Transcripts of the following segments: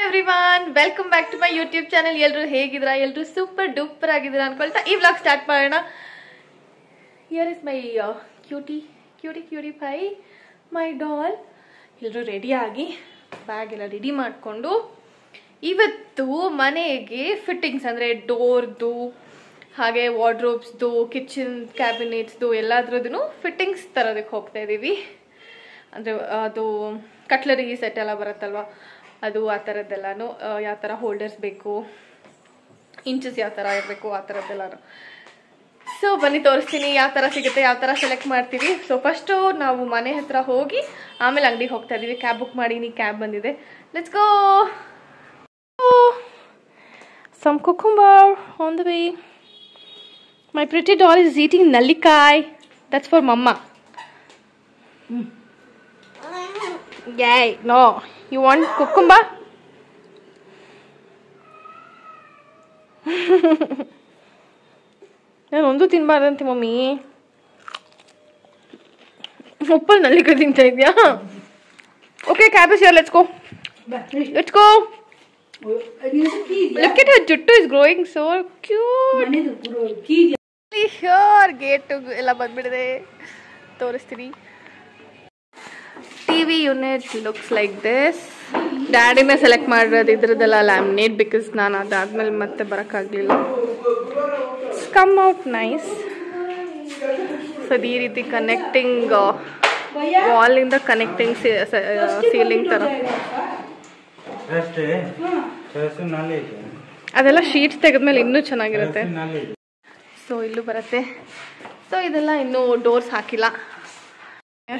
Everyone welcome back to my YouTube channel. ಎಲ್ಲರೂ ಹೇಗಿದ್ದೀರಾ? ಎಲ್ಲರೂ ಸೂಪರ್ ಡೂಪರ್ ಆಗಿದ್ದೀರಾ ಅನ್ಕೊಳ್ತಾ ಈ ವ್ಲಾಗ್ ಸ್ಟಾರ್ಟ್ ಮಾಡೋಣ. Here is my cutie pie my doll. ಎಲ್ಲರೂ ರೆಡಿಯಾಗಿ ಬ್ಯಾಗ್ ಎಲ್ಲ ರೆಡಿ ಮಾಡಿಕೊಂಡು ಇವತ್ತು ಮನೆಗೆ ಫಿಟ್ಟಿಂಗ್ಸ್ ಅಂದರೆ ಡೋರ್ದು ಹಾಗೆ ವಾರ್ಡ್ರೋಬ್ಸ್ದು ಕಿಚನ್ ಕ್ಯಾಬಿನೆಟ್ಸ್ದು ಎಲ್ಲದ್ರದ್ದು ಫಿಟ್ಟಿಂಗ್ಸ್ ತರೋದಕ್ಕೆ ಹೋಗ್ತಾ ಇದ್ದೀವಿ. ಅಂದರೆ ಅದು ಕಟ್ಲರಿ ಸೆಟ್ ಎಲ್ಲ ಬರುತ್ತಲ್ವ, ಅದು ಆ ಥರದ್ದೆಲ್ಲನೂ ಯಾವ ಥರ ಹೋಲ್ಡರ್ಸ್ ಬೇಕು, ಇಂಚಸ್ ಯಾವ ಥರ ಇರಬೇಕು ಆ ಥರದ್ದೆಲ್ಲನೂ. ಸೊ ಬನ್ನಿ ತೋರಿಸ್ತೀನಿ ಯಾವ ಥರ ಸಿಗುತ್ತೆ, ಯಾವ ಥರ ಸೆಲೆಕ್ಟ್ ಮಾಡ್ತೀವಿ. ಸೊ ಫಸ್ಟು ನಾವು ಮನೆ ಹತ್ರ ಹೋಗಿ ಆಮೇಲೆ ಅಂಗಡಿಗೆ ಹೋಗ್ತಾ ಇದ್ದೀವಿ. ಕ್ಯಾಬ್ ಬುಕ್ ಮಾಡೀನಿ, ಕ್ಯಾಬ್ ಬಂದಿದೆ. Let's go. Some cucumber on the way. My pretty doll is eating nallikai. That's for mama. Yay, no. You want cucumber? ನಾನು ಒಂದು ತಿನ್ಬಾರ್ದಂತೆ ಮಮ್ಮಿ. ಉಪ್ಪಲ್ಲಿ ನಲ್ಲಿಕಾಯಿ ತಿಂತಾ ಇದೆಯಾ? Okay, cab is here. Let's go. Look at her juttu is growing so cute. Here gate ಎಲ್ಲ ಬಂದ್ಬಿಡಿದೆ, ತೋರಿಸ್ತೀನಿ. TV unit looks like this. ಡ್ಯಾಡಿನೇ select ಮಾಡಿರೋದು ಇದ್ರದ್ದೆಲ್ಲ ಲ್ಯಾಮಿನೇಟ್, ಬಿಕಾಸ್ ನಾನು ಅದಾದ್ಮೇಲೆ ಮತ್ತೆ ಬರೋಕ್ಕಾಗಲಿಲ್ಲ. Come out nice. ಸೊ ಈ ರೀತಿ ಕನೆಕ್ಟಿಂಗ್ ವಾಲಿಂದ ಕನೆಕ್ಟಿಂಗ್ ಸೀಲಿಂಗ್ ಥರ ಅದೆಲ್ಲ ಶೀಟ್ಸ್ ತೆಗೆದ್ಮೇಲೆ ಇನ್ನೂ ಚೆನ್ನಾಗಿರುತ್ತೆ. ಸೊ ಇಲ್ಲೂ ಬರುತ್ತೆ. ಸೊ ಇದೆಲ್ಲ ಇನ್ನೂ ಡೋರ್ಸ್ ಹಾಕಿಲ್ಲ,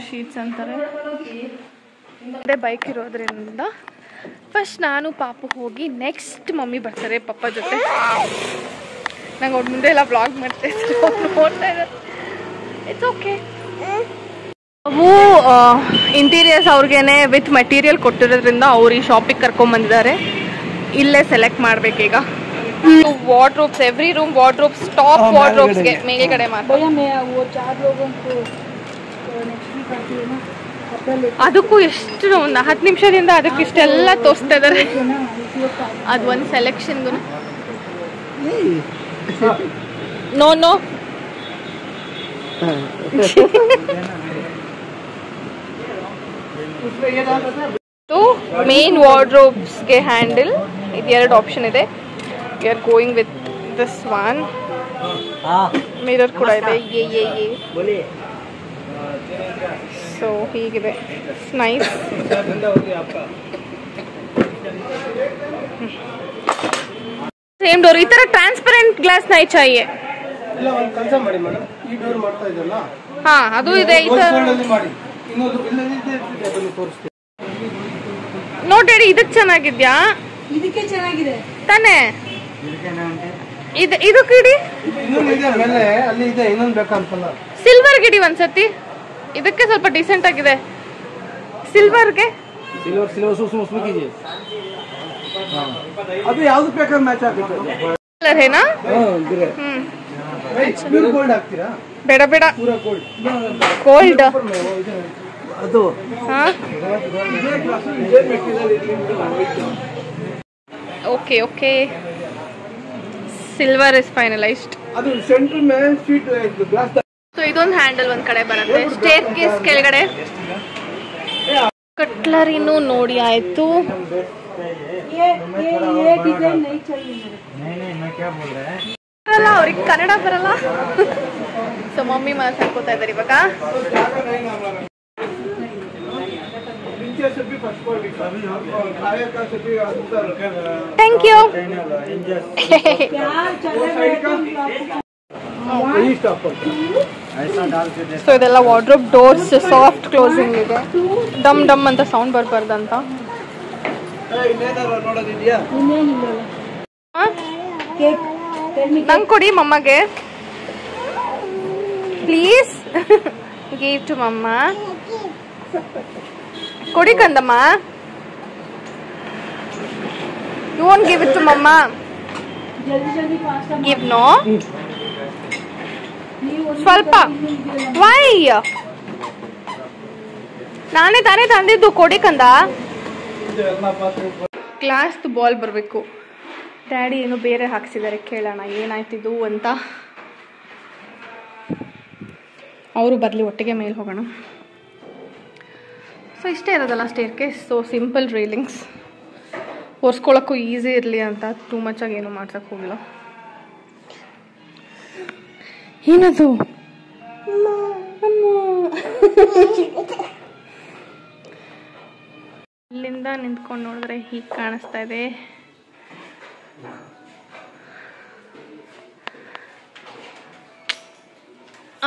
ಶೀಟ್ಸ್ ಅಂತಾರೆ. ಅದೇ ಬೈಕ್ ಇರೋದ್ರಿಂದ ಫಸ್ಟ್ ನಾನು ಪಾಪು ಹೋಗಿ ನೆಕ್ಸ್ಟ್ ಮಮ್ಮಿ ಬರ್ತಾರೆ ಪಪ್ಪ ಜೊತೆ. ನಂಗೆ ಅವ್ರ ಮುಂದೆ ಎಲ್ಲ ಬ್ಲಾಗ್ ಮಾಡ್ತಾ ನೋಡ್ತಾ ಇದ್ದಾರೆ. It's okay. ಅವು ಇಂಟೀರಿಯರ್ಸ್ ಅವ್ರಿಗೇನೆ ವಿತ್ ಮೆಟೀರಿಯಲ್ ಕೊಟ್ಟಿರೋದ್ರಿಂದ ಅವ್ರು ಈ ಶಾಪಿಗೆ ಕರ್ಕೊಂಬಂದಿದ್ದಾರೆ. ಇಲ್ಲೇ ಸೆಲೆಕ್ಟ್ ಮಾಡ್ಬೇಕೀಗ. Wardrobes, every room wardrobes, top ವಾರ್ಡ್ರೋಬ್ಸ್ಗೆ ಮೇಲ್ಗಡೆ ಮಾತ್ರ. ಅದಕ್ಕೂ ಎಷ್ಟು ಒಂದು 10 ನಿಮಿಷದಿಂದ ಅದಕ್ಕೆ ಇಷ್ಟೆಲ್ಲ ತೋರಿಸ್ತಾ ಇದ್ದಾರೆ. ಅದು ಒಂದು ಸೆಲೆಕ್ಷನ್ಗೂ ನೋ ಮೇನ್ ವಾರ್ಡ್ರೋಬ್ಸ್ಗೆ ಹ್ಯಾಂಡಲ್ ಇದು 2 ಆಪ್ಷನ್ ಇದೆ. We are going with this one. Mirror ಕೂಡ ಇದೆ. ಸೊ ಹೀಗಿದೆ, ನೈಸ್. Same door. ಈ ತರ ಟ್ರಾನ್ಸ್ಪರೆಂಟ್ ಗ್ಲಾಸ್ ನೈ ಚಾಹಿಯೆ. ಹಾ, ಅದು ಇದೆ. ನೋಡಿ, ಇದಕ್ಕೆ ಚೆನ್ನಾಗಿದ್ಯಾ? ಇದಕ್ಕೆ ಚೆನ್ನಾಗಿದೆ ತಾನೇ? ಇದು ಕಿಡಿ ಸಿಲ್ವರ್ ಗಿಡಿ ಒಂದ್ಸತಿ. ಇದಕ್ಕೆ ಸ್ವಲ್ಪ ಡಿಸೆಂಟ್ ಆಗಿದೆ. ಸಿಲ್ವರ್ಗೆ ಅದು ಯಾವ್ದು ಬೇಕಾದ್ರೆ ಮ್ಯಾಚ್ ಆಗುತ್ತೆ. ಕಲರ್ ಏನಾ? ಬೇಡ ಬೇಡ, ಗೋಲ್ಡ್ ಅದು. Okay okay, silver is finalised. ಅದು ಸೆಂಟರ್ ಮೇಲೆ ಶೀಟ್ ಗ್ಲಾಸ್. ಸೊ ಇದೊಂದು ಹ್ಯಾಂಡಲ್ ಒಂದ್ ಕಡೆ ಬರುತ್ತೆ. ಸ್ಟೇರ್ ಕೇಸ್ ಕೆಳಗಡೆ ಕಟ್ಲರಿನೂ ನೋಡಿ ಆಯ್ತು. ಅವ್ರಿಗೆ ಕನ್ನಡ ಬರಲ್ಲ. ಸೊ ಮಮ್ಮಿ ಮಾತಾಡ್ಕೋತಾ ಇದಾರೆ ಇವಾಗ. Thank you. ಸೊ ಇದೆಲ್ಲ ವಾರ್ಡ್ರೋಬ್ ಡೋರ್ಸ್ ಸಾಫ್ಟ್ ಕ್ಲೋಸಿಂಗ್ ಇದೆ. ಡಮ್ ಡಮ್ ಅಂತ ಸೌಂಡ್ ಬರ್ಬಾರ್ದಂತ. ನಂಗೆ ಕೊಡಿ ಮಮ್ಮಗೆ ಪ್ಲೀಸ್. Give to mamma. ಕೊಡಿ ಕಂದಮ್ಮ. You want give it to mamma? Give no. ಸ್ವಲ್ಪ ವೈ? ನಾನೇ ತಾನೇ ತಂದಿದ್ದು, ಕೊಡಿ ಕಂದ. ಗ್ಲಾಸ್ದು ಬಾಲ್ ಬರಬೇಕು. ಡ್ಯಾಡಿ ಏನೋ ಬೇರೆ ಹಾಕ್ಸಿದ್ದಾರೆ, ಕೇಳೋಣ ಏನಾಯ್ತಿದ್ದು ಅಂತ. ಅವರು ಬರಲಿ, ಒಟ್ಟಿಗೆ ಮೇಲೆ ಹೋಗೋಣ. ಸೊ ಇಷ್ಟೇ ಇರೋದಲ್ಲ ಸ್ಟೇರ್ಕೇಸ್. ಸೊ ಸಿಂಪಲ್ ರೈಲಿಂಗ್ಸ್, ಒರೆಸ್ಕೊಳ್ಳೋಕ್ಕೂ ಈಸಿ ಇರಲಿ ಅಂತ ಟೂ ಮಚ್ ಆಗಿ ಏನು ಮಾಡ್ಸೋಕ್ಕೆ ಹೋಗಿಲ್ಲ. ಏನದು ಇಲ್ಲಿಂದ ನಿಂತ್ಕೊಂಡು ನೋಡಿದ್ರೆ ಹೀಗೆ ಕಾಣಿಸ್ತಾ ಇದೆ.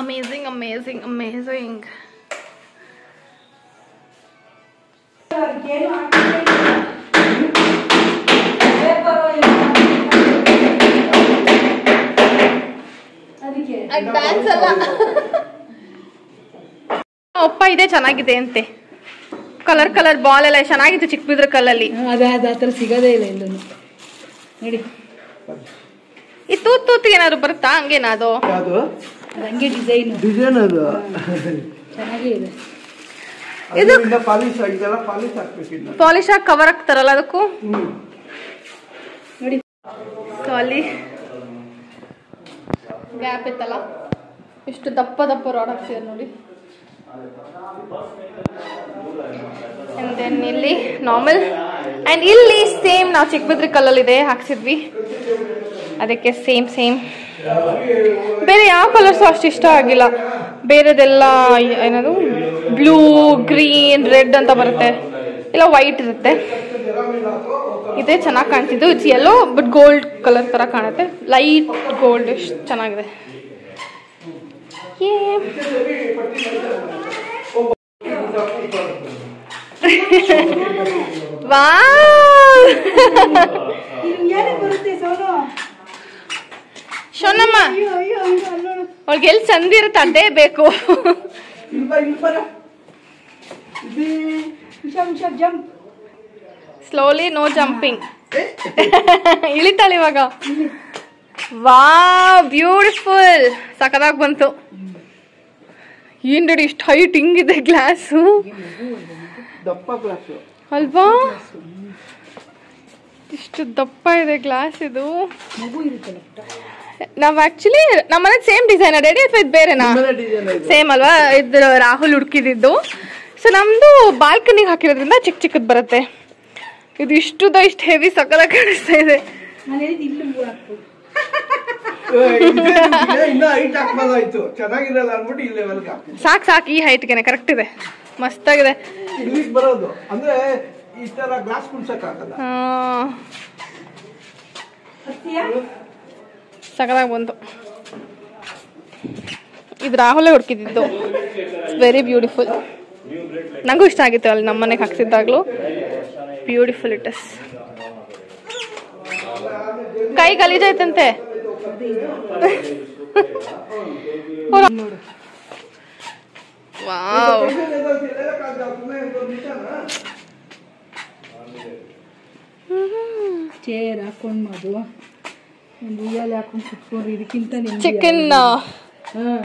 Amazing amazing amazing. ಡ್ಯಾನ್ಸ್ ಅಲ್ಲ ಅಪ್ಪ, ಇದೇ ಚೆನ್ನಾಗಿದೆ ಅಂತೆ. ಕಲರ್ ಕಲರ್ ಬಾಲ್ ಎಲ್ಲ ಚೆನ್ನಾಗಿತ್ತು ಚಿಕ್ಕಬಿದ್ರ ಕಲ್ಲಲ್ಲಿ. ಅದ್ರ ಸಿಗೋದೇ ಇಲ್ಲ ಇಲ್ಲೂ ನೋಡಿ. ಈ ತೂತ್ ಏನಾದ್ರು ಬರುತ್ತಾ ಹಂಗೇನಾ? ಅದು ಹಂಗೆ ಡಿಸೈನ್ ಅದು ಚೆನ್ನಾಗೇ ಇದೆ. ಇದು ಪಾಲಿಶ್ ಆಗಿ ಕವರ್ ಆಗ್ತಾರಲ್ಲ ಅದಕ್ಕೂ ನೋಡಿ. ಸೊ ಅಲ್ಲಿ ಗ್ಯಾಪ್ ಇತ್ತಲ್ಲ, ಇಷ್ಟು ದಪ್ಪ ದಪ್ಪ ರಾಡ್ ಹಾಕ್ಸಿದ್ದಾರೆ ನೋಡಿ. ಅಂಡ್ ದೆನ್ ಇಲ್ಲಿ ನಾರ್ಮಲ್, ಅಂಡ್ ಇಲ್ಲಿ ಸೇಮ್ ನಾವು ಚಿಕ್ಕಬಿದ್ರಿ ಕಲ್ಲಲ್ಲಿದೆ ಹಾಕ್ಸಿದ್ವಿ, ಅದಕ್ಕೆ ಸೇಮ್ ಸೇಮ್. ಬೇರೆ ಯಾವ ಕಲರ್ಸು ಅಷ್ಟು ಇಷ್ಟ ಆಗಿಲ್ಲ. ಬೇರೆದೆಲ್ಲ ಏನದು ಬ್ಲೂ, ಗ್ರೀನ್, ರೆಡ್ ಅಂತ ಬರುತ್ತೆ, ಇಲ್ಲ ವೈಟ್ ಇರುತ್ತೆ. ಇದೇ ಚೆನ್ನಾಗಿ ಕಾಣ್ತಿದ್ದು. It's yellow but gold colour ತರ ಕಾಣುತ್ತೆ, ಲೈಟ್ ಗೋಲ್ಡ್. ಎಷ್ಟು ಚೆನ್ನಾಗಿದೆ. ಶೋನಮ್ಮ ಅವಳಿಗೆ ಎಲ್ಲಿ ಚಂದಿರುತ್ತೆ ಅದೇ ಬೇಕು. Slowly, no jumping. ಇಳಿತಾಳೆ ಇವಾಗ. Wow, beautiful. ಸಖತ್ತಾಗಿ ಬಂತು. ಏನ್ ರೆಡಿ, ಇಷ್ಟು ಹೈಟ್ ಹಿಂಗಿದೆ ಗ್ಲಾಸು ಅಲ್ವಾ? ಇಷ್ಟು ದಪ್ಪ ಇದೆ ಗ್ಲಾಸ್ ಇದು. ನಾವ್ ಆಕ್ಚುಲಿ ನಮ್ಮನೆ ಸೇಮ್ ಡಿಸೈನ್ ರೆಡಿ ಅಥವಾ ಇದು ಬೇರೆನಾ? ಸೇಮ್ ಅಲ್ವಾ? ಇದು ರಾಹುಲ್ ಹುಡುಕಿದ್ದು. ಸೊ ನಮ್ದು ಬಾಲ್ಕನಿಗೆ ಹಾಕಿರೋದ್ರಿಂದ ಚಿಕ್ಕ ಚಿಕ್ಕದ್ ಬರುತ್ತೆ. ಇದು ಇಷ್ಟು ಹೆವಿ ಸಕಲ ಕಾಣಿಸ್ತಾ ಇದೆ. ಸಾಕ್ ಸಾಕ್, ಈ ಹೈಟ್ಗೆನೆ ಕರೆಕ್ಟ್ ಇದೆ, ಮಸ್ತ್ ಆಗಿದೆ. ಸಕಲಾಗಿ ಬಂತು. ಇದು ರಾಹುಲೇ ಹುಡುಕಿದ್ದು. Very beautiful. ನಂಗೂ ಇಷ್ಟ ಆಗಿತ್ತು ಅಲ್ಲಿ ನಮ್ಮನೆಗೆ ಹಾಕ್ಸಿದ್ದಾಗ್ಲೂ. Beautiful it is. ಕೈ ಗಲೀಜಾಯ್ತಂತೆ. ವಾವ್, ಚೇರ್ ಹಾಕೊಂಡ್ ಮದು ಒಂದು ಉಯ್ಯಾಲೆ ಹಾಕೊಂಡ್ ಕುತ್ಕೊಂಡ್ರಿ. ಇದಕ್ಕಿಂತ ಚಿಕನ್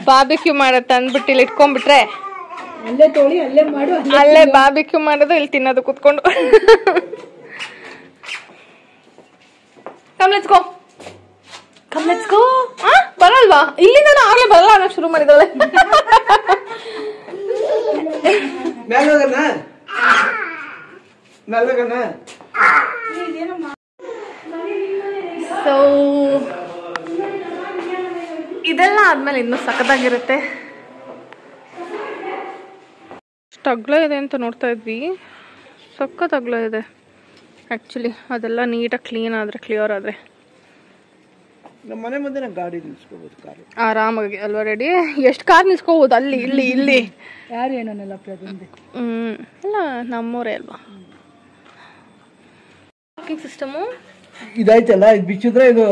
ಬಾರ್ಬಿಕ್ಯೂ ಮಾಡತ್ತ ಅಂದ್ಬಿಟ್ಟು ಇಲ್ಲಿ ಇಟ್ಕೊಂಡ್ಬಿಟ್ರೆ ಅಲ್ಲೇ ತೊಳಿ ಅಲ್ಲೇ ಮಾಡು, ಅಲ್ಲೇ ಬಾರ್ಬಿಕ್ಯೂ ಮಾಡೋದು, ಇಲ್ಲಿ ತಿನ್ನೋದು ಕುತ್ಕೊಂಡು. Come let's go, come let's go. ಬರಲ್ವಾ? ಇಲ್ಲಿಂದ ಆಗ್ಲೇ ಬರಲ್ಲ ಅನ್ನೋಕೆ ಶುರು ಮಾಡಿದಾಳೆ. ಸೊ ಇದೆಲ್ಲ ಆದ್ಮೇಲೆ ಇನ್ನೂ ಸಖತ್ತಾಗಿರುತ್ತೆ. ಎಷ್ಟು ಅಗ್ಲ ಇದೆ ಅಂತ ನೋಡ್ತಾ ಇದ್ವಿ. ಸಖತ್ ಅಗ್ಲ ಇದೆ ಆ್ಯಕ್ಚುಲಿ. ಅದೆಲ್ಲ ನೀಟಾಗಿ ಕ್ಲೀನ್ ಆದರೆ, ಕ್ಲಿಯರ್ ಆದರೆ ನಮ್ಮ ಮನೆ ಮುಂದೆ ಗಾಡಿ ನಿಲ್ಸ್ಕೋಬಹುದು, ಕಾರ್ ಆರಾಮಾಗಿ ಅಲ್ವಾ? ರೆಡಿ. ಎಷ್ಟು ಕಾರ್ ನಿಲ್ಸ್ಕೋಬಹುದು ಅಲ್ಲಿ, ಇಲ್ಲಿ, ಇಲ್ಲಿ. ಯಾರು ಏನನ್ನೆಲ್ಲ ಪ್ರತಿಯೊಂದು ಇಲ್ಲ ನಮ್ಮೂರೇ ಅಲ್ವಾ. ಪಾರ್ಕಿಂಗ್ ಸಿಸ್ಟಮು ಇದಾಯ್ತಲ್ಲ, ಇದು ಬಿಚ್ಚಿದ್ರೆ ಇದು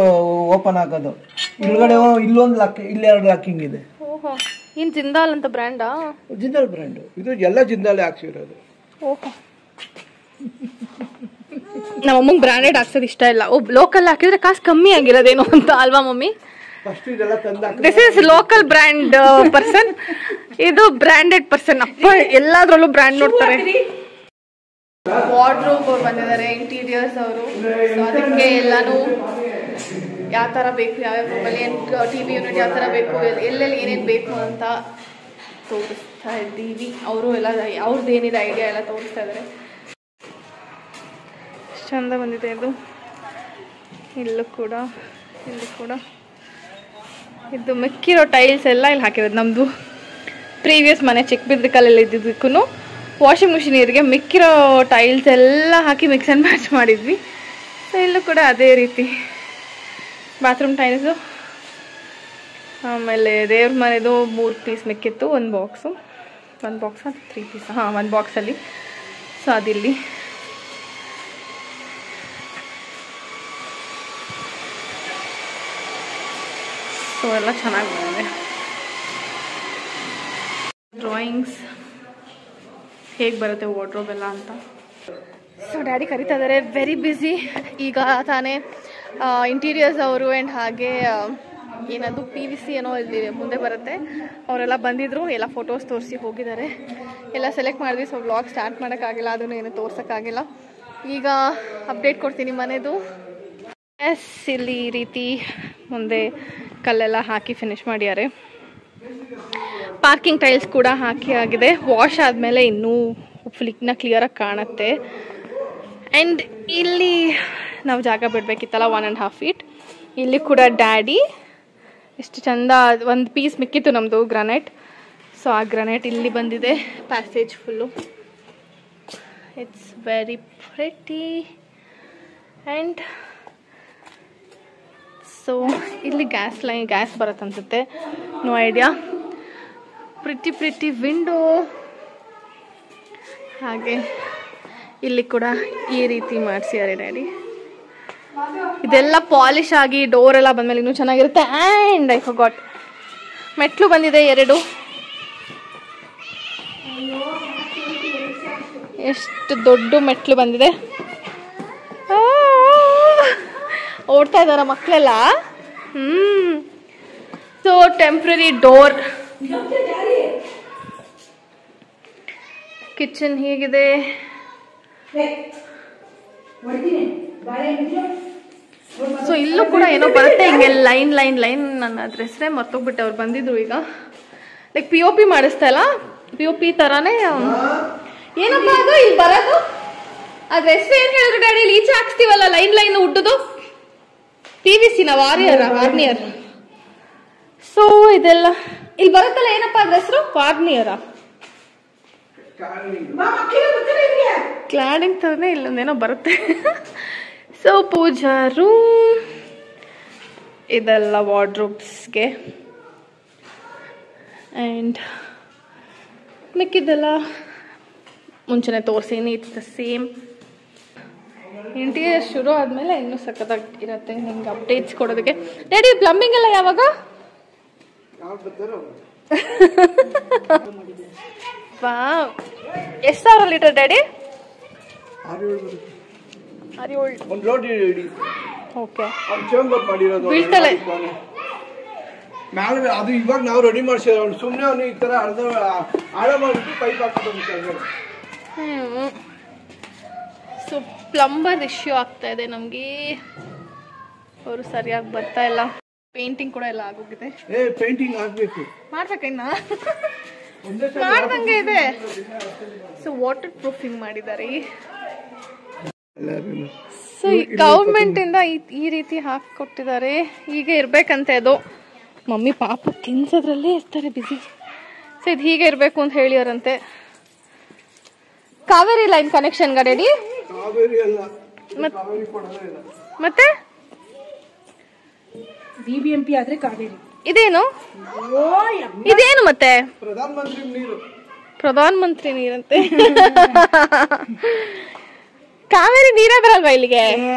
ಓಪನ್ ಆಗೋದು. ಇಲ್ಗಡೆ ಇಲ್ಲೊಂದು ಲಾಕ್, ಇಲ್ಲಿ 2 ಲಾಕಿಂಗ್ ಇದೆ. ಓಹೋ, ಏನ್ ಜಿಂದಾಲ್ ಅಂತ ಬ್ರ್ಯಾಂಡಾ? ಜಿಂದಾಲ್ ಬ್ರ್ಯಾಂಡ್ ಇದು, ಎಲ್ಲ ಜಿಂದಾಲೆ ಹಾಕ್ಸಿರೋದು. ಓಹೋ, ನಮ್ಮ ಅಮ್ಮಂಗೆ ಬ್ರ್ಯಾಂಡೆಡ್ ಹಾಕ್ಸೋದು ಇಷ್ಟ ಇಲ್ಲ. ಲೋಕಲ್ ಹಾಕಿದ್ರೆ ಕಾಸು ಕಮ್ಮಿ ಆಗಿರೋದೇನೋ ಅಂತ ಅಲ್ವಾ mummy? This is local brand person, ಇದು ಬ್ರ್ಯಾಂಡೆಡ್ ಪರ್ಸನ್. ಅಪ್ಪ ಎಲ್ಲಾದ್ರಲ್ಲೂ ಬ್ರ್ಯಾಂಡ್ ನೋಡ್ತಾರೆ. ವಾರ್ಡ್ರೋಬ್ ಅವ್ರು ಬಂದಿದ್ದಾರೆ, ಇಂಟೀರಿಯರ್ಸ್ ಅವರು. ಸೊ ಅದಕ್ಕೆ ಎಲ್ಲಾನು ಯಾವ ಥರ ಬೇಕು, ಯಾವ್ಯಾವ ರೂಮಲ್ಲಿ ಏನು TV ಯೂನಿಟ್ ಯಾವ ಥರ ಬೇಕು, ಎಲ್ಲೆಲ್ಲಿ ಏನೇನು ಬೇಕು ಅಂತ ತೋರಿಸ್ತಾ ಇದ್ದೀವಿ. ಅವರು ಎಲ್ಲ ಅವ್ರದ್ದು ಏನಿದೆ ಐಡಿಯಾ ಎಲ್ಲ ತೋರಿಸ್ತಾ ಇದ್ದಾರೆ. ಚಂದ ಬಂದಿದೆ ಇದು. ಇಲ್ಲೂ ಕೂಡ ಇದು ಮಿಕ್ಕಿರೋ ಟೈಲ್ಸ್ ಎಲ್ಲ ಇಲ್ಲಿ ಹಾಕಿರೋದು. ನಮ್ಮದು ಪ್ರೀವಿಯಸ್ ಮನೆ ಚಿಕ್ಕಬಿದ್ರಿಕಲ್ಲಲ್ಲಿ ಇದ್ದಿದ್ದಕ್ಕೂ ವಾಷಿಂಗ್ ಮಿಷಿನ್ ನೀರಿಗೆ ಮಿಕ್ಕಿರೋ ಟೈಲ್ಸ್ ಎಲ್ಲ ಹಾಕಿ ಮಿಕ್ಸ್ ಆ್ಯಂಡ್ ಮ್ಯಾಚ್ ಮಾಡಿದ್ವಿ. ಸೊ ಇಲ್ಲೂ ಕೂಡ ಅದೇ ರೀತಿ ಬಾತ್ರೂಮ್ ಟೈಲ್ಸು. ಆಮೇಲೆ ದೇವ್ರ ಮನೆದು 3 ಪೀಸ್ ಮಿಕ್ಕಿತ್ತು, ಒಂದು ಬಾಕ್ಸು 3 ಪೀಸ್, ಒಂದು ಬಾಕ್ಸಲ್ಲಿ. ಸೊ ಅದಿಲ್ಲಿ ಸೊ ಎಲ್ಲ ಚೆನ್ನಾಗಿ ಬಂದಿದೆ. ಡ್ರಾಯಿಂಗ್ಸ್ ಹೇಗೆ ಬರುತ್ತೆ ವಾರ್ಡ್ರೋಬ್ ಎಲ್ಲ ಅಂತ. ಸೊ ಡ್ಯಾಡಿ ಕರಿತಾ ಇದ್ದಾರೆ, ವೆರಿ ಬ್ಯುಸಿ. ಈಗ ತಾನೇ ಇಂಟೀರಿಯರ್ಸ್ ಅವರು ಆ್ಯಂಡ್ ಹಾಗೆ ಏನದು PVC ಏನೋ ಇಲ್ಲಿ ಮುಂದೆ ಬರುತ್ತೆ, ಅವರೆಲ್ಲ ಬಂದಿದ್ರು. ಎಲ್ಲ ಫೋಟೋಸ್ ತೋರಿಸಿ ಹೋಗಿದ್ದಾರೆ. ಎಲ್ಲ ಸೆಲೆಕ್ಟ್ ಮಾಡಿದ್ವಿ. ಸೊ ವ್ಲಾಗ್ ಸ್ಟಾರ್ಟ್ ಮಾಡೋಕ್ಕಾಗಿಲ್ಲ, ಅದನ್ನು ಏನು ತೋರ್ಸೋಕ್ಕಾಗಿಲ್ಲ. ಈಗ ಅಪ್ಡೇಟ್ ಕೊಡ್ತೀನಿ ಮನೆದು. ಇಲ್ಲಿ ಈ ರೀತಿ ಮುಂದೆ ಕಲ್ಲೆಲ್ಲ ಹಾಕಿ ಫಿನಿಶ್ ಮಾಡಿದ್ದಾರೆ. ಪಾರ್ಕಿಂಗ್ ಟೈಲ್ಸ್ ಕೂಡ ಹಾಕಿ ಆಗಿದೆ. ವಾಶ್ ಆದಮೇಲೆ ಇನ್ನೂ ಫುಲ್ಲಿನ ಕ್ಲಿಯರಾಗಿ ಕಾಣುತ್ತೆ. ಆ್ಯಂಡ್ ಇಲ್ಲಿ ನಾವು ಜಾಗ ಬಿಡಬೇಕಿತ್ತಲ್ಲ 1.5 ಫೀಟ್. ಇಲ್ಲಿ ಕೂಡ ಡ್ಯಾಡಿ ಎಷ್ಟು ಚಂದ ಒಂದು ಪೀಸ್ ಮಿಕ್ಕಿತ್ತು ನಮ್ಮದು ಗ್ರಾನೈಟ್. ಸೊ ಆ ಗ್ರಾನೈಟ್ ಇಲ್ಲಿ ಬಂದಿದೆ, passage full. It's very pretty. And so ಇಲ್ಲಿ ಗ್ಯಾಸ್ ಬರುತ್ತೆ ಅನ್ಸುತ್ತೆ, ನೋ ಐಡಿಯಾ. Pretty window. ಹಾಗೆ ಇಲ್ಲಿ ಕೂಡ ಈ ರೀತಿ ಮಾಡಿಸಿದ್ದಾರೆ ಡ್ಯಾಡಿ. ಇದೆಲ್ಲ ಪಾಲಿಶ್ ಆಗಿ ಡೋರ್ ಎಲ್ಲ ಬಂದಮೇಲೆ ಇನ್ನೂ ಚೆನ್ನಾಗಿರುತ್ತೆ. ಆ್ಯಂಡ್ ಐ ಫಾರ್ಗಾಟ್, ಮೆಟ್ಲು ಬಂದಿದೆ 2. ಎಷ್ಟು ದೊಡ್ಡ ಮೆಟ್ಲು ಬಂದಿದೆ. ಓಡ್ತಾ ಇದ್ದಾರ ಮಕ್ಕಳೆಲ್ಲ. So temporary door. ಕಿಚನ್ ಹೀಗಿದೆ. ಸೊ ಇಲ್ಲೂ ಕೂಡ ಏನೋ ಬರುತ್ತೆ ಹಿಂಗೆ ಲೈನ್. ನನ್ನ ಅದ್ರ ಹೆಸರೇ ಮರ್ತೋಗ್ಬಿಟ್ಟೆ. ಅವ್ರು ಬಂದಿದ್ರು ಈಗ. ಲೈಕ್ POP ಮಾಡಿಸ್ತಾ ಇಲ್ಲ, POP ಥರಾನೇ. ಏನಪ್ಪ ಅದು ಇಲ್ಲಿ ಬರೋದು? ಅದ್ರ ಹೆಸರು ಏನು ಹೇಳಿದ್ರು ಡ್ಯಾಡಿ? ಇಲ್ಲಿ ಈಚೆ ಹಾಕ್ಸ್ತೀವಲ್ಲ ಲೈನ್ ಉಡ್ಡುದು, PVC ವಾರ್ನಿಯರ್. ಸೊ ಇದೆಲ್ಲ ಇಲ್ಲಿ ಬರುತ್ತಲ್ಲ, ಏನಪ್ಪ ಅದ್ರ ಹೆಸರು? ವಾರ್ನಿಯರಾ? ಕ್ಲಾಡಿಂಗ್ ಥರನೇ ಇಲ್ಲೊಂದೇನೋ ಬರುತ್ತೆ. So pooja room. ಇದೆಲ್ಲ ವಾರ್ಡ್ರೋಬ್ಸ್ಗೆ. ಆ್ಯಂಡ್ ಮಿಕ್ಕಿದ್ದೆಲ್ಲ ಮುಂಚೆನೆ ತೋರಿಸೀನಿ. It's the same. ಇಂಟೀರಿಯರ್ ಶುರು ಆದಮೇಲೆ ಇನ್ನೂ ಸಖತ್ತಾಗಿ ಇರುತ್ತೆ ನಿಮ್ಗೆ ಅಪ್ಡೇಟ್ಸ್ ಕೊಡೋದಕ್ಕೆ. ಡ್ಯಾಡಿ ಪ್ಲಂಬಿಂಗ್ ಎಲ್ಲ ಯಾವಾಗ? ವಾವ್, ಎಷ್ಟು ಸಾವಿರ ಲೀಟರ್ ಡ್ಯಾಡಿ? 6-7. ಓಕೆ, ಬೀಳ್ತಲೆ ಮ್ಯಾಲೆ. ಅದು ಇವಾಗ ನಾವು ರೆಡಿ ಮಾಡ್ಸಿದ್ರೆ ಅವ್ನು ಸುಮ್ಮನೆ ಅವನು ಈ ಥರ ಆಳ ಮಾಡಿಬಿಟ್ಟು ಪೈಪ್ ಹಾಕ್ಬಿಟ್ಟು. ಸೊ ಪ್ಲಂಬರ್ ಇಶ್ಯೂ ಆಗ್ತಾ ಇದೆ ನಮಗೆ. ಅವರು ಸರಿಯಾಗಿ ಬರ್ತಾ ಇಲ್ಲ. ಪೇಂಟಿಂಗ್ ಕೂಡ ಎಲ್ಲ ಆಗೋಗಿದೆ. ಪೇಂಟಿಂಗ್ ಆಗಬೇಕು, ಮಾಡ್ಬೇಕನ್ನ ಮಾಡ್ದಂಗೆ ಇದೆ. ಸೊ ವಾಟರ್ ಪ್ರೂಫಿಂಗ್ ಮಾಡಿದ್ದಾರೆ. ಸೊ ಗೌರ್ಮೆಂಟ್ ಇಂದ ಈ ರೀತಿ ಹಾಕಿಕೊಟ್ಟಿದ್ದಾರೆ. ಈಗ ಇರ್ಬೇಕಂತೆ ಅದು. ಮಮ್ಮಿ ಪಾಪ ತಿನ್ಸೋದ್ರಲ್ಲೇ ಇರ್ತಾರೆ ಬಿಸಿ. ಸೊ ಇದು ಹೀಗೆ ಇರಬೇಕು ಅಂತ ಹೇಳಿಯಾರಂತೆ. ಕಾವೇರಿ ಲೈನ್ ಕನೆಕ್ಷನ್ ಗಾಡಿ ಮತ್ತೆ BBMP ಆದ್ರೆ ಕಾವೇರಿ. ಇದೇನು ಮತ್ತೆ ಪ್ರಧಾನ ಮಂತ್ರಿ ನೀರಂತೆ. ಕಾವೇರಿ ನೀರೇ ಬರಲ್ವಾ ಇಲ್ಲಿಗೆ?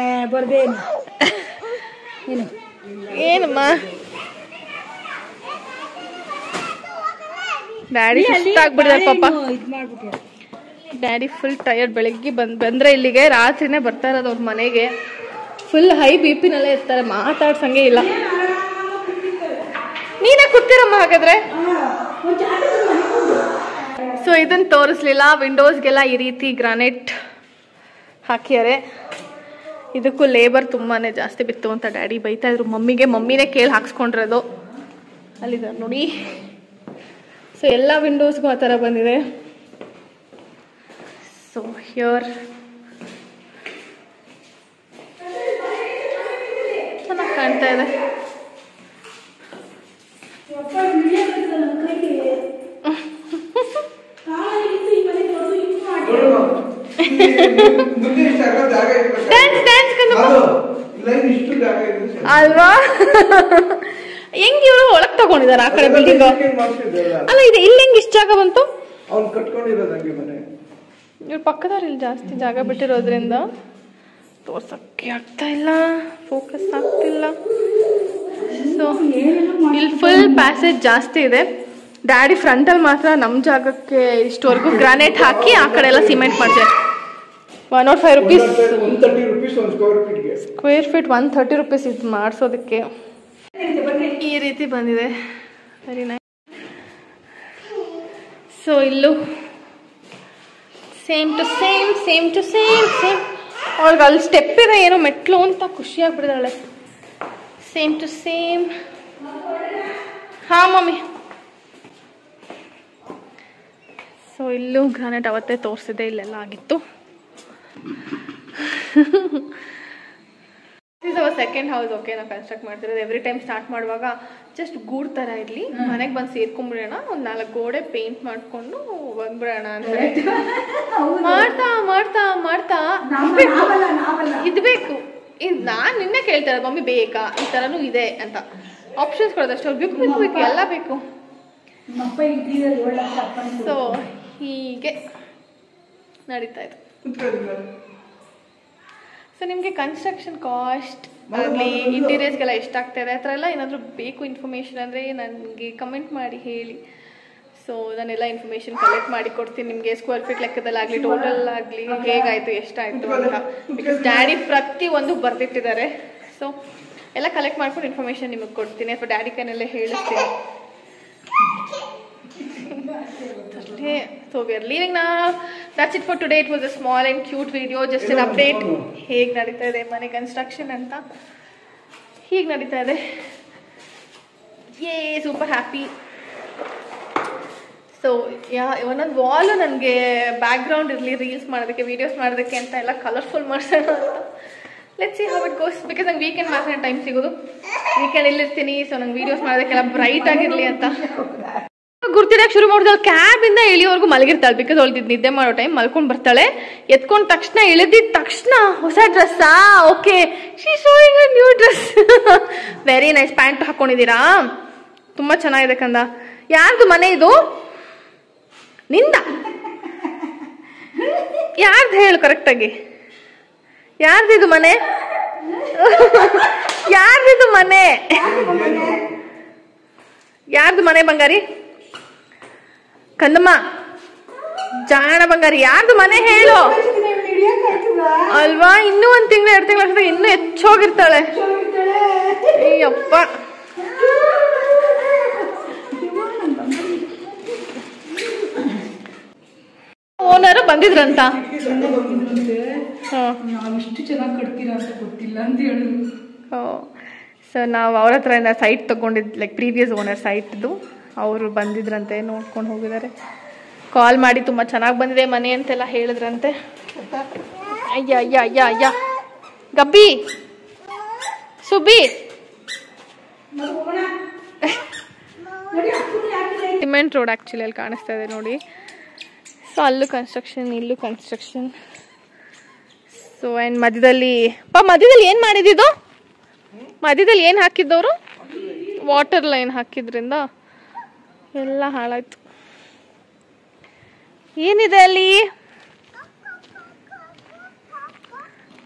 ಬರ್ದೇನು ಏನಮ್ಮ ಡ್ಯಾಡಿ ಸುಸ್ತಾಗ್ಬಿಡಿದಾರೆ ಪಾಪ. Daddy full tired. ಬೆಳಗ್ಗೆ ಬಂದ್ರೆ ಇಲ್ಲಿಗೆ ರಾತ್ರಿನೇ ಬರ್ತಾ ಇರೋದು ಅವ್ರ ಮನೆಗೆ. ಫುಲ್ ಹೈ BP ನಲ್ಲೇ ಇರ್ತಾರೆ, ಮಾತಾಡ್ಸಂಗೆ ಇಲ್ಲ. ನೀನೇ ಕೂತಿರಮ್ಮ ಹಾಗಾದ್ರೆ. ಸೊ ಇದನ್ನ ತೋರಿಸ್ಲಿಲ್ಲ. ವಿಂಡೋಸ್ಗೆಲ್ಲ ಈ ರೀತಿ ಗ್ರಾನೈಟ್ ಹಾಕ್ಯಾರೆ. ಇದಕ್ಕೂ ಲೇಬರ್ ತುಂಬಾ ಜಾಸ್ತಿ ಬಿತ್ತು ಅಂತ ಡ್ಯಾಡಿ ಬೈತಾ ಇದ್ರು ಮಮ್ಮಿನೇ ಕೇಳಿ ಹಾಕ್ಸ್ಕೊಂಡಿರೋದು. ಅಲ್ಲಿದ್ದಾರೆ ನೋಡಿ. ಸೊ ಎಲ್ಲ ವಿಂಡೋಸ್ಗೂ ಆ ಥರ ಬಂದಿದೆ. ಸೊ ಹಿಯರ್ ಚೆನ್ನಾಗಿ ಕಾಣ್ತಾ ಇದೆ. ಅಲ್ವಾ ಹೆಂಗ್ ಇವರು ಒಳಗ್ ತಗೊಂಡಿದಾರ ಆ ಕಡೆ ಬಿಲ್ಡಿಂಗ್ ಅಲ್ಲ ಇದೆ. ಇಲ್ಲಿ ಹೆಂಗ್ ಇಷ್ಟ ಜಾಗ ಬಂತು? ಇವ್ರ ಪಕ್ಕದವ್ರು ಇಲ್ಲಿ ಜಾಸ್ತಿ ಜಾಗ ಬಿಟ್ಟಿರೋದ್ರಿಂದ ತೋರ್ಸಕ್ಕೆ ಆಗ್ತಾ ಇಲ್ಲ, ಫೋಕಸ್ ಆಗ್ತಿಲ್ಲ. ಸೊ ಇಲ್ಲಿ ಫುಲ್ ಪ್ಯಾಸೇಜ್ ಜಾಸ್ತಿ ಇದೆ. ಡ್ಯಾಡಿ ಫ್ರಂಟಲ್ಲಿ ಮಾತ್ರ ನಮ್ಮ ಜಾಗಕ್ಕೆ ಇಷ್ಟವರೆಗೂ ಗ್ರಾನೈಟ್ ಹಾಕಿ ಆ ಕಡೆ ಎಲ್ಲ ಸಿಮೆಂಟ್ ಮಾಡ್ತಾರೆ. 105 rupees ಸ್ಕ್ವೇರ್ ಫೀಟ್, 130 rupees ಇದು ಮಾಡಿಸೋದಕ್ಕೆ. ಈ ರೀತಿ ಬಂದಿದೆ. Very nice. ಸೊ ಇಲ್ಲೂ ಸೇಮ್ ಟು ಸೇಮ್ ಅವ್ಳಿಗೆ ಅಲ್ಲಿ ಸ್ಟೆಪ್ ಇದೆ, ಏನೋ ಮೆಟ್ಲು ಅಂತ ಖುಷಿ ಆಗ್ಬಿಡಿದಾಳೆ. Same to same. ಹಾ ಮಮ್ಮಿ. ಸೊ ಇಲ್ಲೂ ಗ್ರಾನೈಟ್ ಅವತ್ತೇ ತೋರಿಸಿದೆ, ಇಲ್ಲೆಲ್ಲ ಆಗಿತ್ತು. This our second house. Okay, ನಾವು ಕನ್ಸ್ಟ್ರಕ್ಟ್ ಮಾಡ್ತಿರೋದು. ಎವ್ರಿ ಟೈಮ್ ಸ್ಟಾರ್ಟ್ ಮಾಡುವಾಗ ಜಸ್ಟ್ ಗೂಡ್ ಥರ ಇರಲಿ, ಮನೆಗೆ ಬಂದು ಸೇರ್ಕೊಂಡ್ಬಿಡೋಣ, ಒಂದು 4 ಗೋಡೆ ಪೇಂಟ್ ಮಾಡಿಕೊಂಡು ಬಂದ್ಬಿಡೋಣ ಅಂತ ಮಾಡ್ತಾ ಮಾಡ್ತಾ ಮಾಡ್ತಾ ಇದು ಬೇಕು. ಇದು ನಾನು ನಿನ್ನೆ ಕೇಳ್ತಾ ಇರೋದು, ಮಮ್ಮಿ ಬೇಕಾ ಈ ಥರನೂ ಇದೆ ಅಂತ ಆಪ್ಷನ್ಸ್ ಕೊಡೋದಷ್ಟು. ಅವ್ರು ಬೇಕು ಎಲ್ಲ ಬೇಕು. ಸೊ ಹೀಗೆ ನಡೀತಾ ಇದೆ. ಸೊ ನಿಮಗೆ ಕನ್ಸ್ಟ್ರಕ್ಷನ್ ಕಾಸ್ಟ್ ಆಗಲಿ ಇಂಟೀರಿಯರ್ಸ್ಗೆಲ್ಲ ಎಷ್ಟಾಗ್ತಾ ಇದೆ ಆ ಥರ ಎಲ್ಲ ಏನಾದರೂ ಬೇಕು ಇನ್ಫಾರ್ಮೇಷನ್ ಅಂದರೆ ನನಗೆ ಕಮೆಂಟ್ ಮಾಡಿ ಹೇಳಿ. ಸೊ ನಾನೆಲ್ಲ ಇನ್ಫಾರ್ಮೇಷನ್ ಕಲೆಕ್ಟ್ ಮಾಡಿ ಕೊಡ್ತೀನಿ ನಿಮಗೆ, ಸ್ಕ್ವೇರ್ ಫೀಟ್ ಲೆಕ್ಕದಲ್ಲಾಗಲಿ ಟೋಟಲ್ ಆಗಲಿ ಹೇಗಾಯಿತು ಎಷ್ಟಾಯಿತು ಅಂತ. ಬಿಕಾಸ್ ಡ್ಯಾಡಿ ಪ್ರತಿಯೊಂದು ಬರೆದಿಟ್ಟಿದ್ದಾರೆ. ಸೊ ಎಲ್ಲ ಕಲೆಕ್ಟ್ ಮಾಡ್ಕೊಂಡು ಇನ್ಫಾರ್ಮೇಷನ್ ನಿಮಗೆ ಕೊಡ್ತೀನಿ, ಅಥವಾ daddy ಕೈನಲ್ಲೇ ಹೇಳಿಸ್ತೀನಿ. So we are leaving now. That's it for today. It was a small and cute video, just an update. ಹೇಗೆ ನಡೀತಾ ಇದೆ ಮನೆ ಕನ್ಸ್ಟ್ರಕ್ಷನ್ ಅಂತ, ಹೀಗೆ ನಡೀತಾ ಇದೆ. Super happy. ಸೊ ಒಂದೊಂದು ವಾಲು ನನಗೆ ಬ್ಯಾಕ್ಗ್ರೌಂಡ್ ಇರಲಿ ರೀಲ್ಸ್ ಮಾಡೋದಕ್ಕೆ, ವೀಡಿಯೋಸ್ ಮಾಡೋದಕ್ಕೆ ಅಂತ ಎಲ್ಲ ಕಲರ್ಫುಲ್ ಮಾಡ್ಸೋಣ ಅಂತ. Let's see how it goes. Because ನಂಗೆ ವೀಕೆಂಡ್ ಮಾತ್ರ ಟೈಮ್ ಸಿಗೋದು, ವೀಕೆಂಡ್ ಇಲ್ಲಿರ್ತೀನಿ. ಸೊ ನಂಗೆ ವೀಡಿಯೋಸ್ ಮಾಡೋದಕ್ಕೆಲ್ಲ ಬ್ರೈಟ್ ಆಗಿರಲಿ ಅಂತ. ಗುರ್ತಿಡಕ್ಕೆ ಶುರು ಮಾಡಿದ್ರೆ ಕ್ಯಾಬಿಂದ ಇಳಿಯೋವರೆಗೂ ಮಲಗಿರ್ತಾಳೆ. ಬಿಕಾಸ್ ಅವಳು ನಿದ್ದೆ ಮಾಡೋ ಟೈಮ್ ಮಲ್ಕೊಂಡು ಬರ್ತಾಳೆ. ಎತ್ಕೊಂಡ ತಕ್ಷಣ ಇಳಿದಿದ್ದ ತಕ್ಷಣ ಹೊಸ ಡ್ರೆಸ್ಸಾ? Okay, she showing a new dress. Very nice. Pant ಹಾಕೊಂಡಿದ್ದೀರಾ? ತುಂಬ ಚೆನ್ನಾಗಿದೆ ಕಂದ. ಯಾರ್ದು ಮನೆ ಇದು? ನಿಂದ? ಯಾರ್ದು ಹೇಳು ಕರೆಕ್ಟಾಗಿ. ಯಾರ್ದಿದು ಮನೆ? ಯಾರ್ದಿದು ಮನೆ? ಯಾರ್ದು ಮನೆ ಬಂಗಾರಿ? ಕಂದಮ್ಮ ಜಾಣ ಬಂಗಾರಿ, ಯಾರ್ದು ಮನೆ ಹೇಳು ಅಲ್ವಾ? ಇನ್ನೂ 1 ತಿಂಗಳು 2 ತಿಂಗಳು ಅಷ್ಟೇ ಇನ್ನೂ ಹೆಚ್ಚೋಗಿರ್ತಾಳೆ. ಅಯ್ಯಪ್ಪ. ಓನರು ಬಂದಿದ್ರಂತ. ಇಷ್ಟು ಚೆನ್ನಾಗಿ ಕಟ್ತೀರಾ ಅಂತ ಗೊತ್ತಿಲ್ಲ ಅಂತ ಹೇಳಿದ್ರು. ಸೊ ನಾವು ಅವ್ರ ಹತ್ರ ಸೈಟ್ ತಗೊಂಡಿದ್ದು, ಲೈಕ್ ಪ್ರೀವಿಯಸ್ ಓನರ್ ಸೈಟ್ದು. ಅವರು ಬಂದಿದ್ರಂತೆ, ನೋಡ್ಕೊಂಡು ಹೋಗಿದ್ದಾರೆ. ಕಾಲ್ ಮಾಡಿ ತುಂಬ ಚೆನ್ನಾಗಿ ಬಂದಿದೆ ಮನೆ ಅಂತೆಲ್ಲ ಹೇಳಿದ್ರಂತೆ. ಅಯ್ಯ ಗಬ್ಬಿ ಸುಬ್ಬಿ. ಸಿಮೆಂಟ್ ರೋಡ್ ಆ್ಯಕ್ಚುಲಿ ಅಲ್ಲಿ ಕಾಣಿಸ್ತಾ ಇದೆ ನೋಡಿ. ಸೊ ಅಲ್ಲೂ ಕನ್ಸ್ಟ್ರಕ್ಷನ್, ಇಲ್ಲೂ ಕನ್ಸ್ಟ್ರಕ್ಷನ್. ಸೊ ಆ್ಯಂಡ್ ಮಧ್ಯದಲ್ಲಿ ಏನು ಮಾಡಿದ್ದು? ಮಧ್ಯದಲ್ಲಿ ಏನು ಹಾಕಿದ್ದವರು? ವಾಟರ್ ಲೈನ್ ಹಾಕಿದ್ರಿಂದ ಎಲ್ಲ ಹಾಳಾಯ್ತು. ಏನಿದೆ ಅಲ್ಲಿ?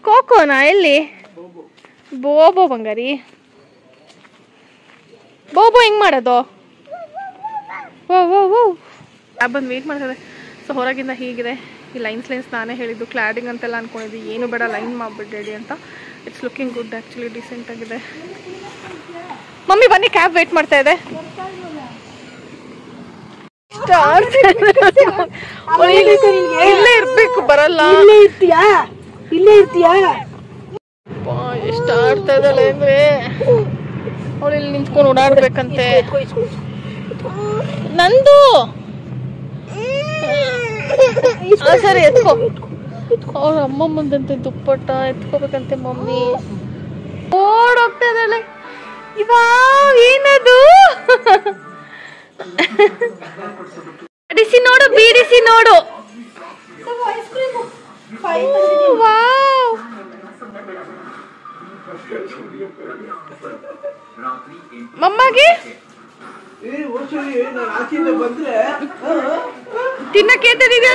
ಕೋಕೋನಾ? ಎಲ್ಲಿ? ಬೋಬೋ ಬಂಗಾರಿ. ಬೋಬೋ ಹೆಂಗ್ ಮಾಡೋದು? ಓ ಬಂದು ವೇಟ್ ಮಾಡ್ತಾರೆ. ಸೊ ಹೊರಗಿಂದ ಹೀಗಿದೆ ಈ ಲೈನ್ಸ್ ನಾನೇ ಹೇಳಿದ್ದು ಕ್ಲಾಡಿಂಗ್ ಅಂತೆಲ್ಲ ಅನ್ಕೊಂಡಿದ್ವಿ. ಏನು ಬೇಡ, ಲೈನ್ ಮಾಡ್ಬಿಡ್ಡಿ ಅಂತ. It's looking good actually, decent ಆಗಿದೆ. ಮಮ್ಮಿ ಬನ್ನಿ, ಕ್ಯಾಬ್ ವೇಟ್ ಮಾಡ್ತಾ ಇದೆ. ಇಲ್ಲೇ ಇರ್ಬೇಕು, ಬರಲ್ಲ. ಇಲ್ಲೇ ಇರ್ತೀಯಾ? ಎಷ್ಟು ಆಡ್ತಾ ಇದ್ದಾಳೆ ಅಂದ್ರೆ ಅವಳು ಇಲ್ಲಿ ನಿಂತ್ಕೊಂಡು ಓಡಾಡ್ಬೇಕಂತೆ. ನಂದು ಸರಿ ಎತ್ಕೋ. ಅವ್ರ ಅಮ್ಮ ಮುಂದಂತೆ ದುಪ್ಪಟ್ಟ ಎತ್ಕೋಬೇಕಂತೆ ಮಮ್ಮಿ. ಓಡೋಗ್ತಾ ಇದ್ದಾಳೆ. ಏನದು? ಬಿಡಿಸಿ ನೋಡು, ಬಿಡಿಸಿ ನೋಡು. ಮಮ್ಮಗೆ ತಿನ್ನಕ್ಕೆ ತಂದಿದ್ಯಾ?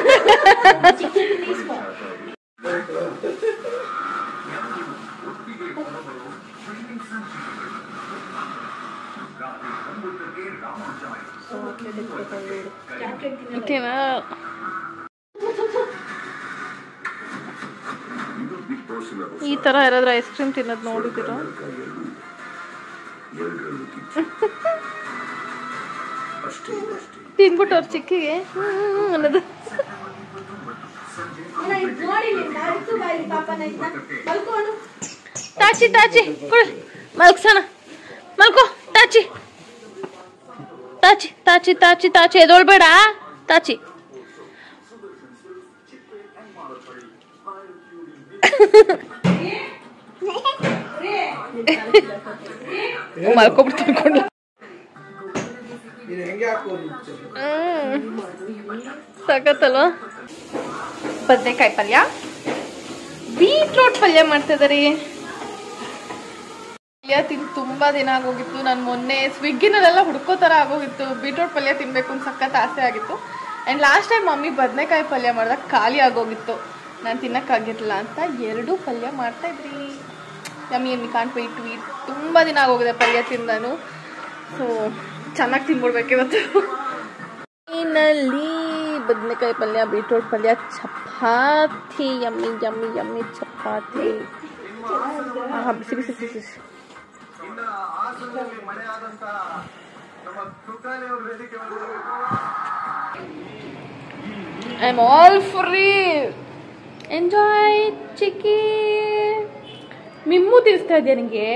ಈ ತರ ಯಾರಾದ್ರೂ ಐಸ್ ಕ್ರೀಮ್ ತಿನ್ನೋದು ನೋಡಿದ್ದೀರಾ? ತಿನ್ಬಿಟ್ಟು ಅವ್ರ ಚಿಕ್ಕಿಗೆ ಅನ್ನೋದು. ತಾಚಿ ತಾಚಿ ಮಲ್ಕ್ಸಣ, ಮಲ್ಕೋ. ತಾಚಿ ತಾಚಿ ತಾಚಿ ತಾಚಿ ತಾಚಿ ಎದೊಳ್ಬೇಡ. ತಾಚಿ ಮಲ್ಕೊಬಿಟ್ಟು ತಿನ್ಕೊಂಡು. ಸಖತ್ತಲ್ವಾ? ಬದನೆಕಾಯಿ ಪಲ್ಯ, ಬೀಟ್ರೋಟ್ ಪಲ್ಯ ಮಾಡ್ತಾ ಇದಾರೆ. ಪಲ್ಯ ತಿಂದು ತುಂಬಾ ದಿನ ಆಗೋಗಿತ್ತು. ನಾನು ಮೊನ್ನೆ ಸ್ವಿಗ್ಗಿನಲ್ಲೆಲ್ಲ ಹುಡ್ಕೋ ಥರ ಆಗೋಗಿತ್ತು. ಬೀಟ್ರೋಟ್ ಪಲ್ಯ ತಿನ್ಬೇಕು ಅಂತ ಸಖತ್ ಆಸೆ ಆಗಿತ್ತು. ಆ್ಯಂಡ್ ಲಾಸ್ಟ್ ಟೈಮ್ ಮಮ್ಮಿ ಬದನೆಕಾಯಿ ಪಲ್ಯ ಮಾಡಿದಾಗ ಖಾಲಿ ಆಗೋಗಿತ್ತು. ನಾನು ತಿನ್ನೋಕ್ಕಾಗಿರಲಿಲ್ಲ ಅಂತ 2 ಪಲ್ಯ ಮಾಡ್ತಾ ಇದ್ರಿ. Yummy yummy can't wait wait. ತುಂಬ ದಿನ ಆಗೋಗಿದೆ ಪಲ್ಯ ತಿಂದು ನಾನು. ಸೊ ಚೆನ್ನಾಗಿ ತಿನ್ಬಿಡ್ಬೇಕು ಇವತ್ತು. ಇನ್ನಲ್ಲಿ ಬದನೆಕಾಯಿ ಪಲ್ಯ, ಬೀಟ್ರೋಟ್ ಪಲ್ಯ, ಚಪಾತಿ. ಯಮ್ಮಿ ಯಮ್ಮಿ ಯಮ್ಮಿ ಚಪಾತಿ. ಬಿಸಿ ಬಿಸಿ ಬಿಸಿ. I am all free. Enjoy ಚಿಕ್ಕಿ. ಮಿಮ್ಮು ತಿರ್ಸ್ತಾ ಇದೆಯಾ ನಿಂಗೆ?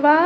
ವಾ